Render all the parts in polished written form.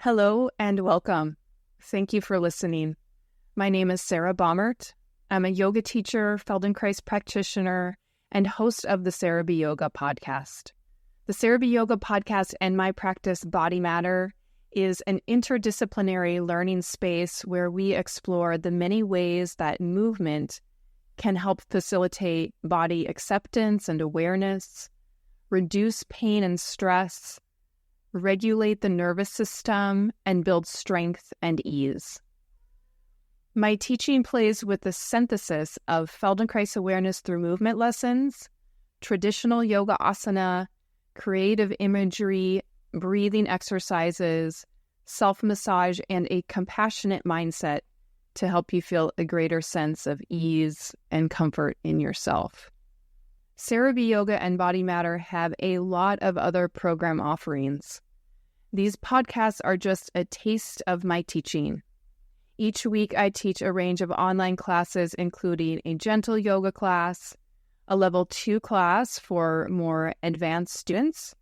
Hello and welcome. Thank you for listening. My name is Sarah Baumert. I'm a yoga teacher, Feldenkrais practitioner, and host of the Sarah B. Yoga podcast. The Sarah B. Yoga podcast and my practice, Body Matter, is an interdisciplinary learning space where we explore the many ways that movement can help facilitate body acceptance and awareness, reduce pain and stress, regulate the nervous system, and build strength and ease. My teaching plays with the synthesis of Feldenkrais awareness through movement lessons, traditional yoga asana, creative imagery, breathing exercises, self-massage, and a compassionate mindset to help you feel a greater sense of ease and comfort in yourself. Sarah B. Yoga and Body Matter have a lot of other program offerings. These podcasts are just a taste of my teaching. Each week I teach a range of online classes, including a gentle yoga class, a level 2 class for more advanced students,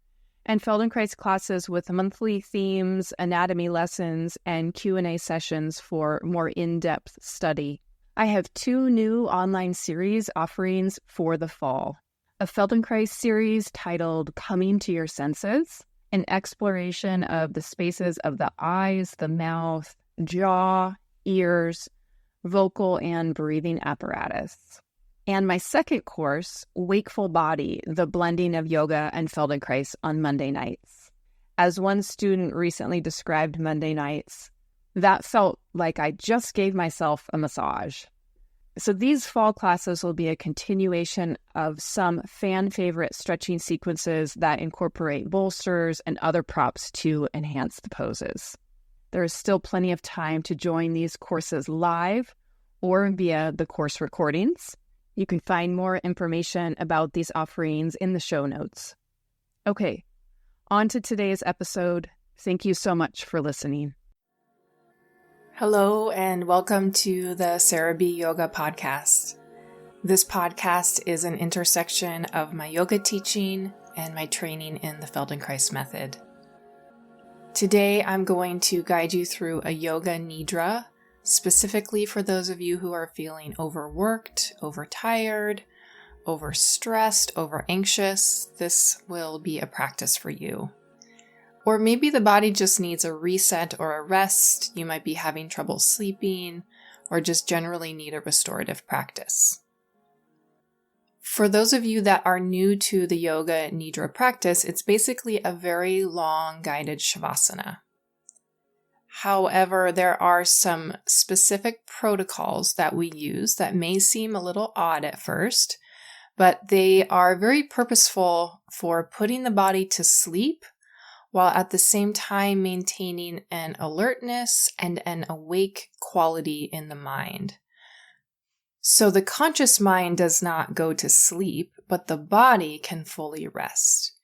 and Feldenkrais classes with monthly themes, anatomy lessons, and Q&A sessions for more in-depth study. I have 2 new online series offerings for the fall. A Feldenkrais series titled Coming to Your Senses, an exploration of the spaces of the eyes, the mouth, jaw, ears, vocal and breathing apparatus. And my second course, Wakeful Body, the blending of yoga and Feldenkrais on Monday nights. As one student recently described Monday nights, that felt like I just gave myself a massage. So these fall classes will be a continuation of some fan favorite stretching sequences that incorporate bolsters and other props to enhance the poses. There is still plenty of time to join these courses live or via the course recordings. You can find more information about these offerings in the show notes. Okay, on to today's episode. Thank you so much for listening. Hello and welcome to the Sarah B. Yoga podcast. This podcast is an intersection of my yoga teaching and my training in the Feldenkrais method. Today I'm going to guide you through a yoga Nidra, specifically for those of you who are feeling overworked, overtired, overstressed, overanxious. This will be a practice for you. Or maybe the body just needs a reset or a rest. You might be having trouble sleeping or just generally need a restorative practice. For those of you that are new to the yoga Nidra practice, it's basically a very long guided shavasana. However, there are some specific protocols that we use that may seem a little odd at first, but they are very purposeful for putting the body to sleep while at the same time maintaining an alertness and an awake quality in the mind. So the conscious mind does not go to sleep, but the body can fully rest.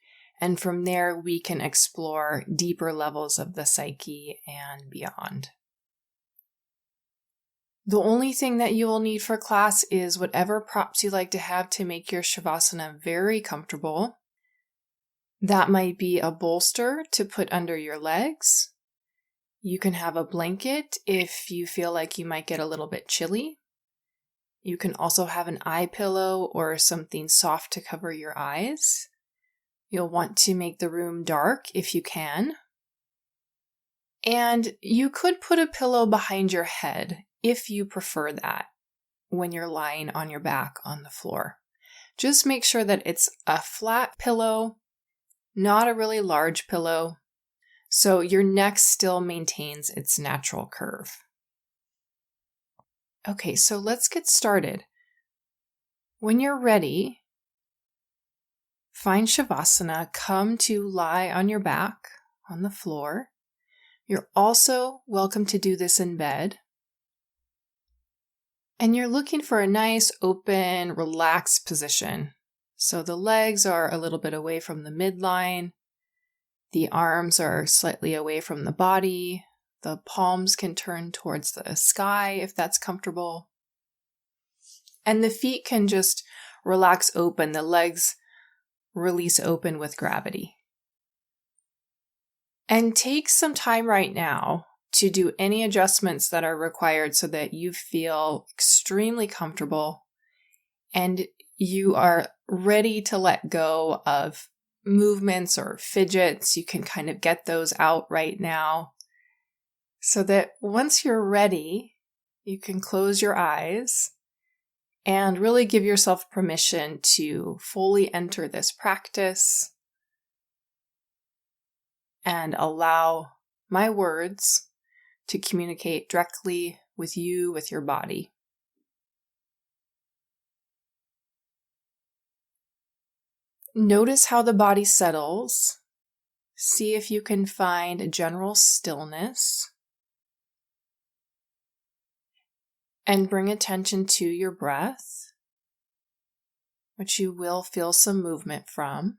And from there, we can explore deeper levels of the psyche and beyond. The only thing that you will need for class is whatever props you like to have to make your shavasana very comfortable. That might be a bolster to put under your legs. You can have a blanket if you feel like you might get a little bit chilly. You can also have an eye pillow or something soft to cover your eyes. You'll want to make the room dark if you can. And you could put a pillow behind your head if you prefer that when you're lying on your back on the floor. Just make sure that it's a flat pillow, not a really large pillow, so your neck still maintains its natural curve. Okay, so let's get started. When you're ready, find Shavasana, come to lie on your back on the floor. You're also welcome to do this in bed. And you're looking for a nice, open, relaxed position. So the legs are a little bit away from the midline. The arms are slightly away from the body. The palms can turn towards the sky if that's comfortable. And the feet can just relax open. The legs release open with gravity. And take some time right now to do any adjustments that are required so that you feel extremely comfortable and you are ready to let go of movements or fidgets. You can kind of get those out right now so that once you're ready, you can close your eyes and really give yourself permission to fully enter this practice and allow my words to communicate directly with you, with your body. Notice how the body settles. See if you can find a general stillness. And bring attention to your breath, which you will feel some movement from.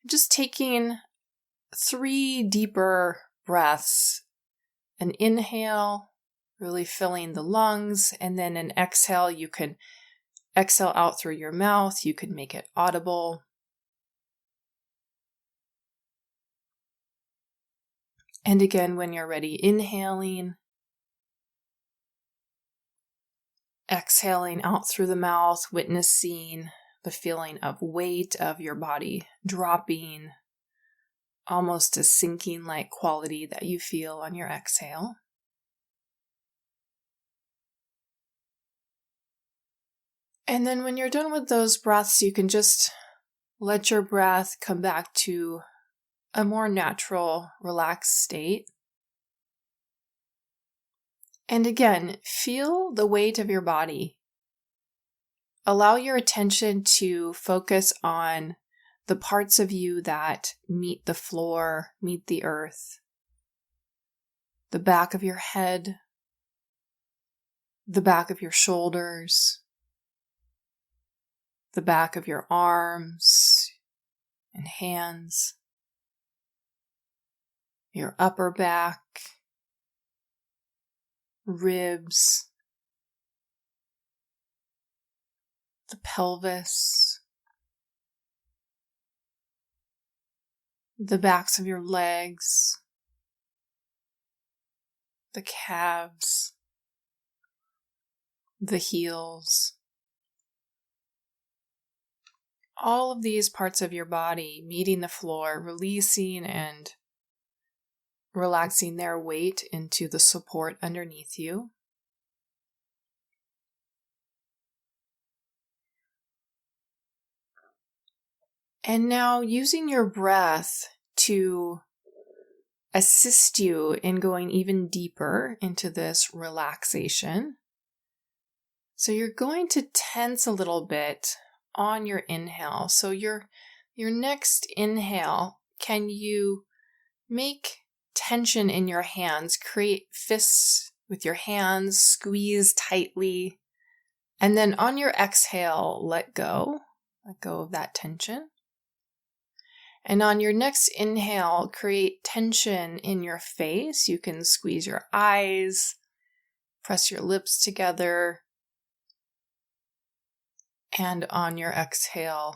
Just taking 3 deeper breaths. An inhale, really filling the lungs, and then an exhale. You can exhale out through your mouth. You can make it audible. And again, when you're ready, inhaling, exhaling out through the mouth, witnessing the feeling of weight of your body dropping, almost a sinking-like quality that you feel on your exhale. And then when you're done with those breaths, you can just let your breath come back to a more natural, relaxed state. And again, feel the weight of your body. Allow your attention to focus on the parts of you that meet the floor, meet the earth. The back of your head, the back of your shoulders, the back of your arms and hands, your upper back, ribs, the pelvis, the backs of your legs, the calves, the heels. All of these parts of your body meeting the floor, releasing and relaxing their weight into the support underneath you. And now using your breath to assist you in going even deeper into this relaxation. So you're going to tense a little bit on your inhale. So your next inhale, can you make tension in your hands, create fists with your hands, squeeze tightly, and then on your exhale, let go of that tension. And on your next inhale, create tension in your face. You can squeeze your eyes, press your lips together. And on your exhale,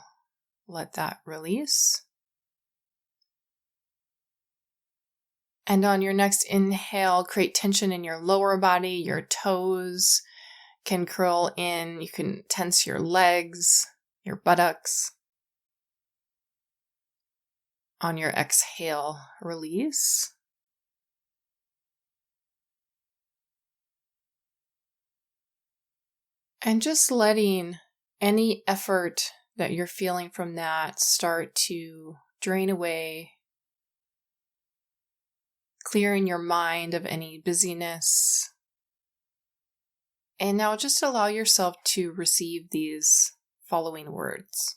let that release. And on your next inhale, create tension in your lower body. Your toes can curl in. You can tense your legs, your buttocks. On your exhale, release. And just letting any effort that you're feeling from that start to drain away, clearing your mind of any busyness. And now just allow yourself to receive these following words.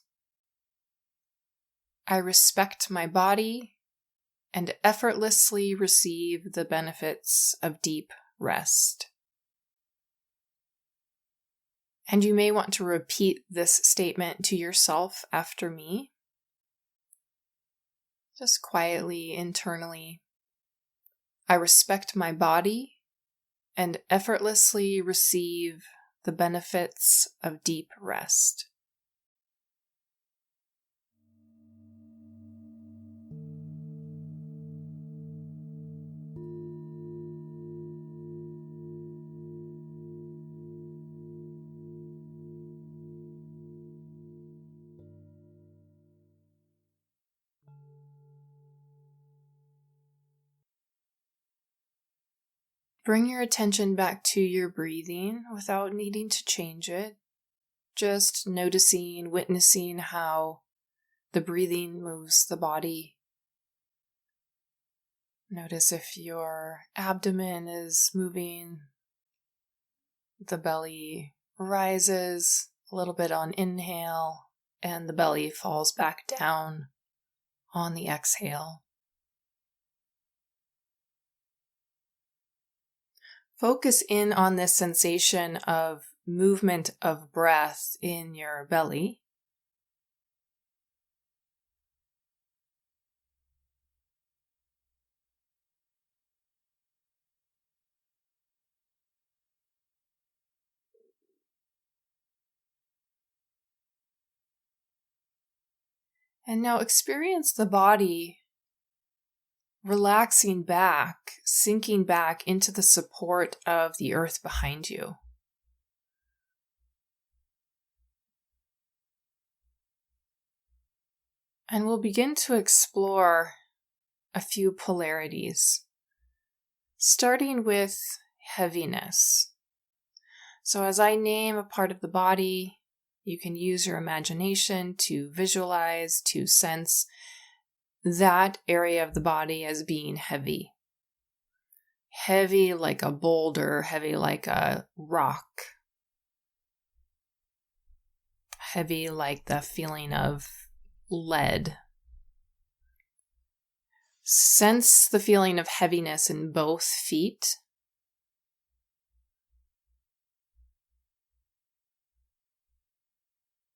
I respect my body and effortlessly receive the benefits of deep rest. And you may want to repeat this statement to yourself after me, just quietly, internally. I respect my body and effortlessly receive the benefits of deep rest. Bring your attention back to your breathing without needing to change it. Just noticing, witnessing how the breathing moves the body. Notice if your abdomen is moving, the belly rises a little bit on inhale, and the belly falls back down on the exhale. Focus in on this sensation of movement of breath in your belly. And now experience the body relaxing back, sinking back into the support of the earth behind you. And we'll begin to explore a few polarities, starting with heaviness. So as I name a part of the body, you can use your imagination to visualize, to sense that area of the body as being heavy. Heavy like a boulder, heavy like a rock. Heavy like the feeling of lead. Sense the feeling of heaviness in both feet.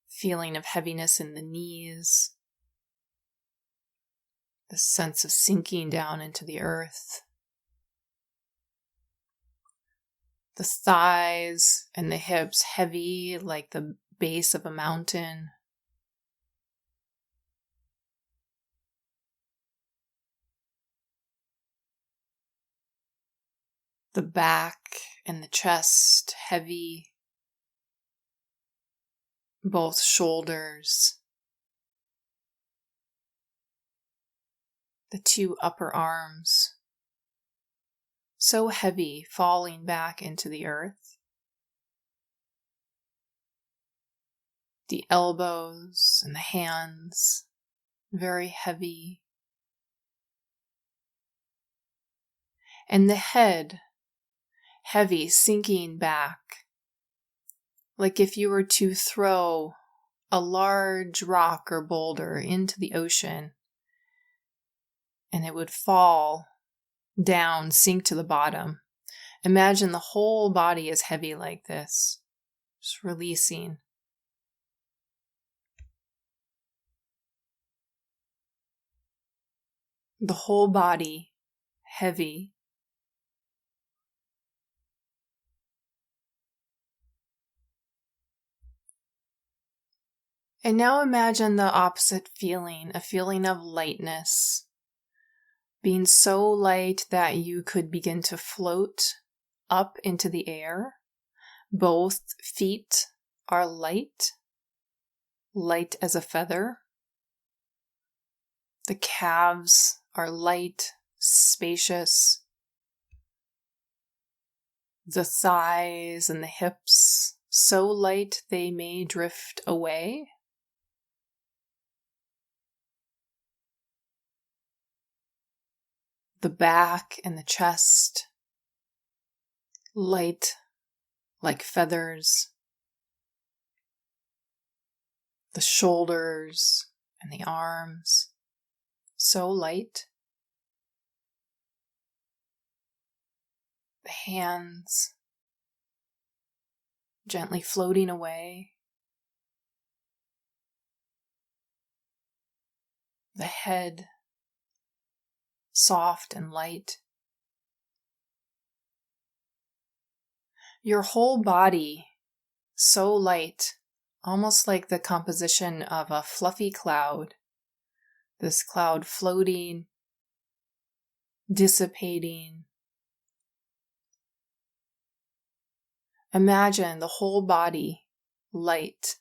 Feeling of heaviness in the knees. The sense of sinking down into the earth. The thighs and the hips heavy like the base of a mountain. The back and the chest heavy. Both shoulders. The two upper arms. So heavy, falling back into the earth. The elbows and the hands, very heavy. And the head, heavy, sinking back. Like if you were to throw a large rock or boulder into the ocean, and it would fall down, sink to the bottom. Imagine the whole body is heavy like this, just releasing. The whole body heavy. And now imagine the opposite feeling, a feeling of lightness. Being so light that you could begin to float up into the air. Both feet are light, light as a feather. The calves are light, spacious. The thighs and the hips, so light they may drift away. The back and the chest, light like feathers. The shoulders and the arms, so light. The hands, gently floating away. The head, soft and light. Your whole body, so light, almost like the composition of a fluffy cloud. This cloud floating, dissipating. Imagine the whole body light.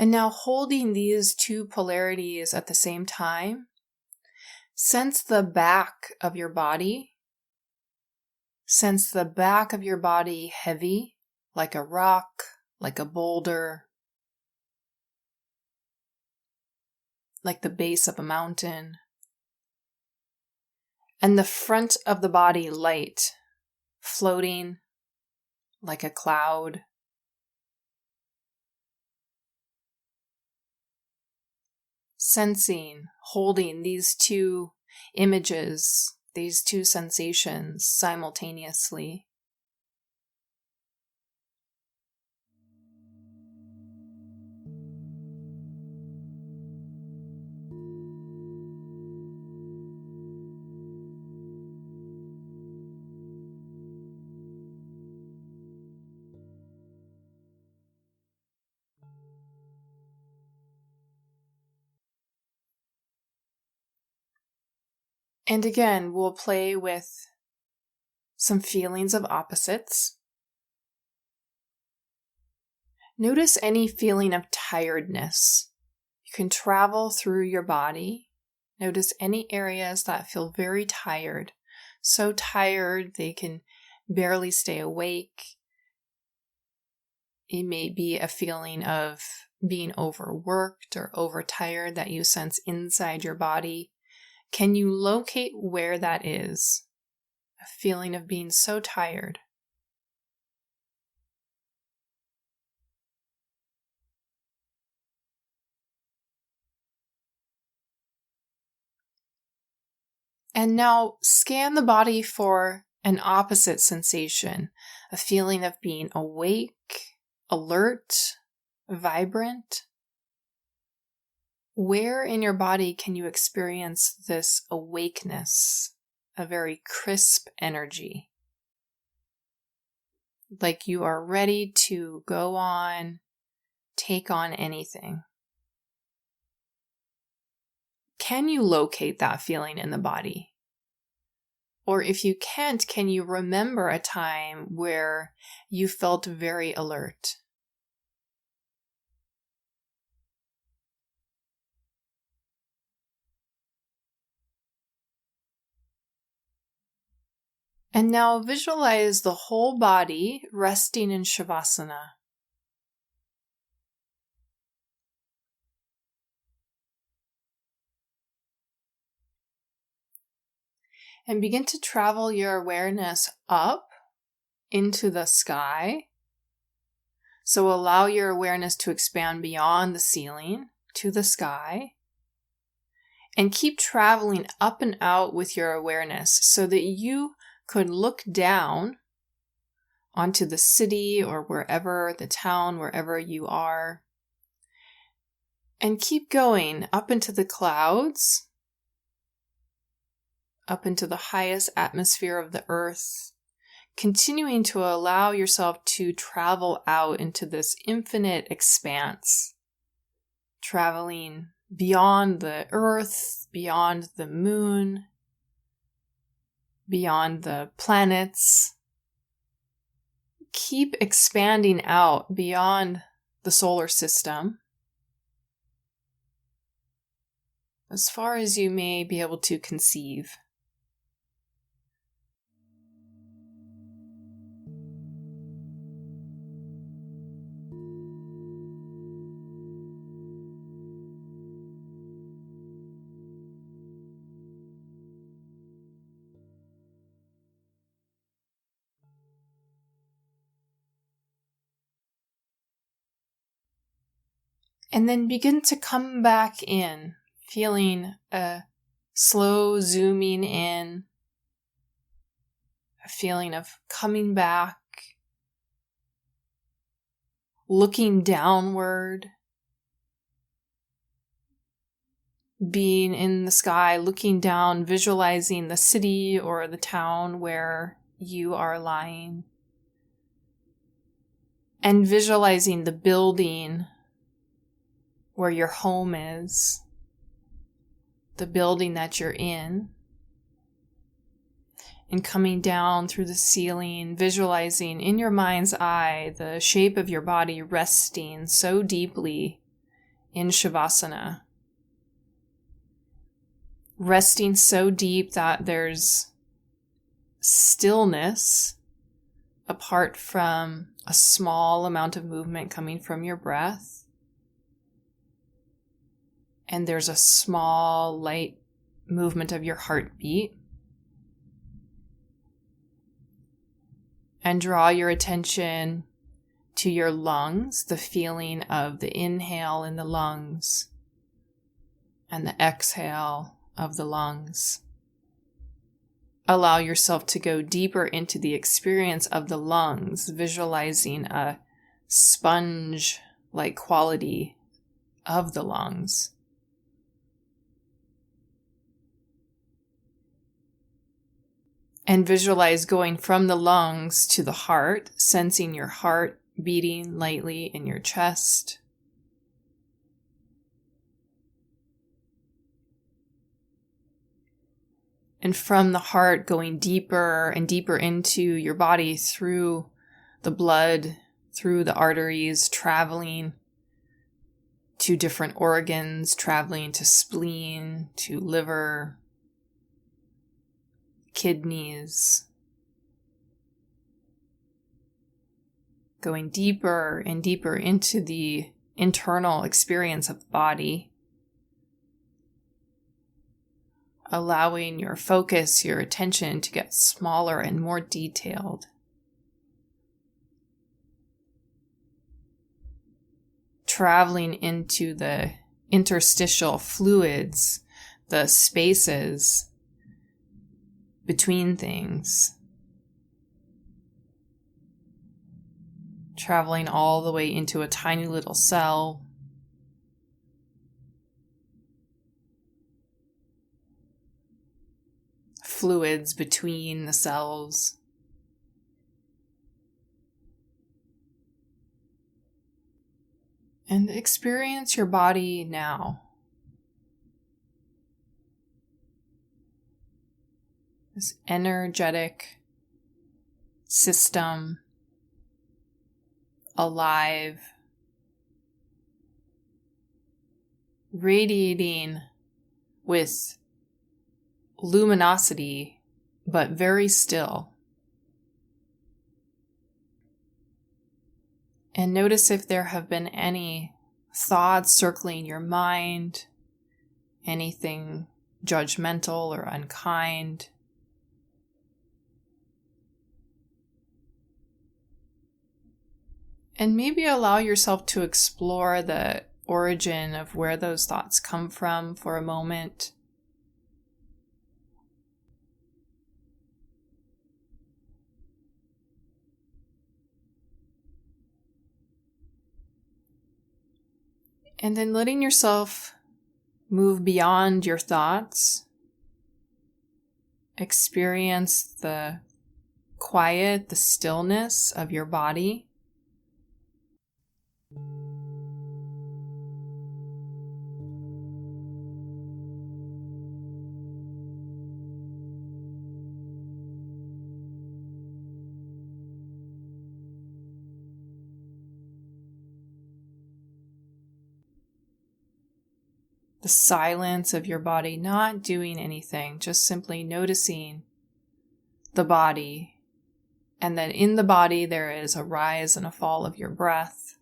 And now holding these two polarities at the same time, sense the back of your body. Sense the back of your body heavy, like a rock, like a boulder, like the base of a mountain. And the front of the body light, floating like a cloud. Sensing, holding these two images, these two sensations simultaneously. And again, we'll play with some feelings of opposites. Notice any feeling of tiredness. You can travel through your body. Notice any areas that feel very tired. So tired they can barely stay awake. It may be a feeling of being overworked or overtired that you sense inside your body. Can you locate where that is? A feeling of being so tired. And now scan the body for an opposite sensation, a feeling of being awake, alert, vibrant. Where in your body can you experience this awakeness, a very crisp energy? Like you are ready to go on, take on anything. Can you locate that feeling in the body? Or if you can't, can you remember a time where you felt very alert? And now visualize the whole body resting in savasana. And begin to travel your awareness up into the sky. So allow your awareness to expand beyond the ceiling to the sky. And keep traveling up and out with your awareness so that you could look down onto the city or wherever, the town, wherever you are. And keep going up into the clouds, up into the highest atmosphere of the earth, continuing to allow yourself to travel out into this infinite expanse, traveling beyond the earth, beyond the moon, beyond the planets. Keep expanding out beyond the solar system as far as you may be able to conceive. And then begin to come back in, feeling a slow zooming in, a feeling of coming back, looking downward, being in the sky, looking down, visualizing the city or the town where you are lying, and visualizing the building where your home is, the building that you're in, and coming down through the ceiling, visualizing in your mind's eye the shape of your body resting so deeply in Shavasana. Resting so deep that there's stillness apart from a small amount of movement coming from your breath. And there's a small, light movement of your heartbeat. And draw your attention to your lungs, the feeling of the inhale in the lungs and the exhale of the lungs. Allow yourself to go deeper into the experience of the lungs, visualizing a sponge-like quality of the lungs. And visualize going from the lungs to the heart, sensing your heart beating lightly in your chest. And from the heart going deeper and deeper into your body through the blood, through the arteries, traveling to different organs, traveling to spleen, to liver, kidneys, going deeper and deeper into the internal experience of the body, allowing your focus, your attention to get smaller and more detailed. Traveling into the interstitial fluids, the spaces between things. Traveling all the way into a tiny little cell. Fluids between the cells. And experience your body now. This energetic system, alive, radiating with luminosity, but very still. And notice if there have been any thoughts circling your mind, anything judgmental or unkind. And maybe allow yourself to explore the origin of where those thoughts come from for a moment. And then letting yourself move beyond your thoughts. Experience the quiet, the stillness of your body. The silence of your body, not doing anything, just simply noticing the body. And then in the body, there is a rise and a fall of your breath.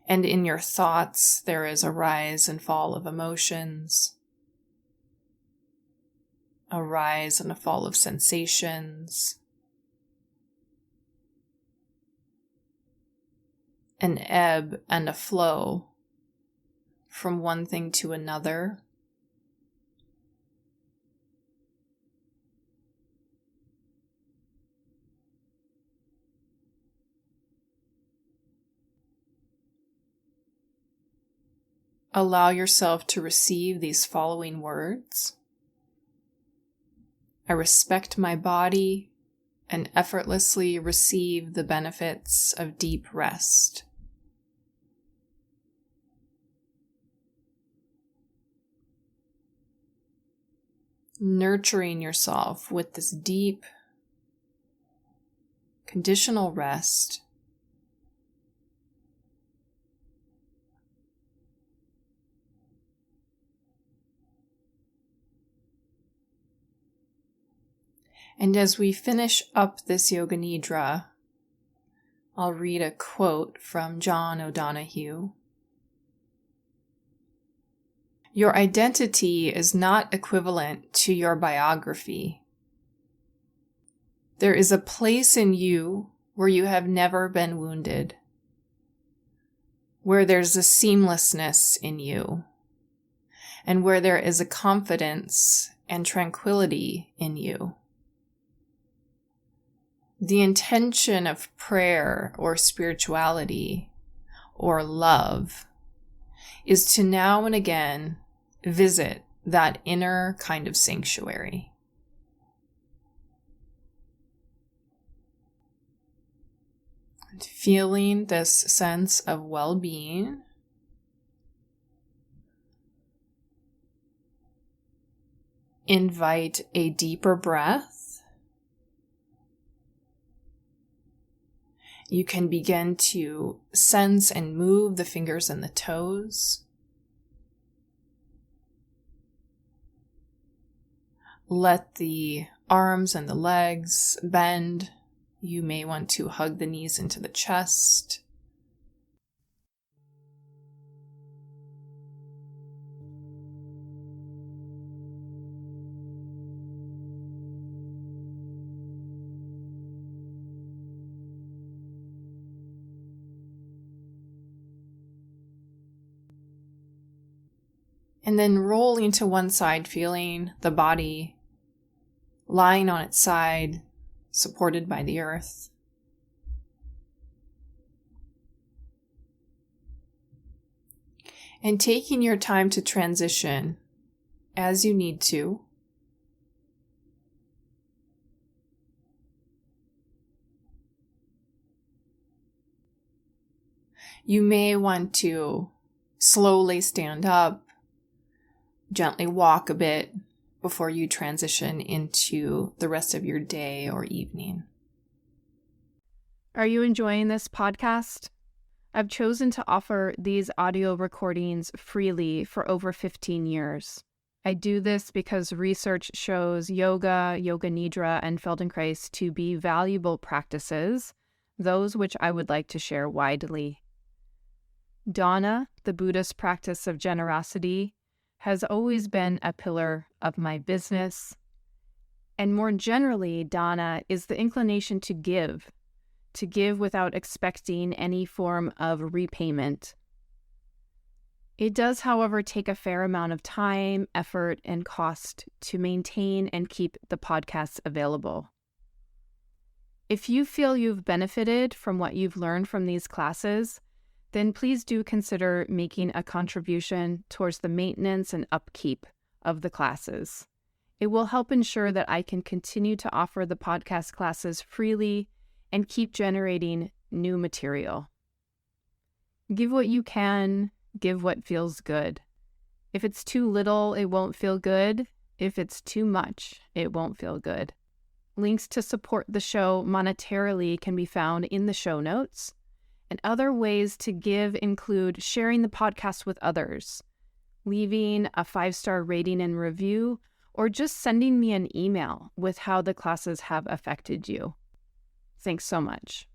And in your thoughts, there is a rise and fall of emotions, a rise and a fall of sensations, an ebb and a flow from one thing to another. Allow yourself to receive these following words. I respect my body and effortlessly receive the benefits of deep rest. Nurturing yourself with this deep, conditional rest And as we finish up this Yoga Nidra, I'll read a quote from John O'Donohue. Your identity is not equivalent to your biography. There is a place in you where you have never been wounded, where there's a seamlessness in you, and where there is a confidence and tranquility in you. The intention of prayer or spirituality or love is to now and again visit that inner kind of sanctuary. And feeling this sense of well-being, invite a deeper breath. You can begin to sense and move the fingers and the toes. Let the arms and the legs bend. You may want to hug the knees into the chest. And then rolling to one side, feeling the body lying on its side, supported by the earth. And taking your time to transition as you need to. You may want to slowly stand up, gently walk a bit before you transition into the rest of your day or evening. Are you enjoying this podcast? I've chosen to offer these audio recordings freely for over 15 years. I do this because research shows yoga, yoga nidra, and Feldenkrais to be valuable practices, those which I would like to share widely. Dana, the Buddhist practice of generosity, has always been a pillar of my business. And more generally, Dana is the inclination to give without expecting any form of repayment. It does, however, take a fair amount of time, effort, and cost to maintain and keep the podcasts available. If you feel you've benefited from what you've learned from these classes, then please do consider making a contribution towards the maintenance and upkeep of the classes. It will help ensure that I can continue to offer the podcast classes freely and keep generating new material. Give what you can, give what feels good. If it's too little, it won't feel good. If it's too much, it won't feel good. Links to support the show monetarily can be found in the show notes. And other ways to give include sharing the podcast with others, leaving a 5-star rating and review, or just sending me an email with how the classes have affected you. Thanks so much.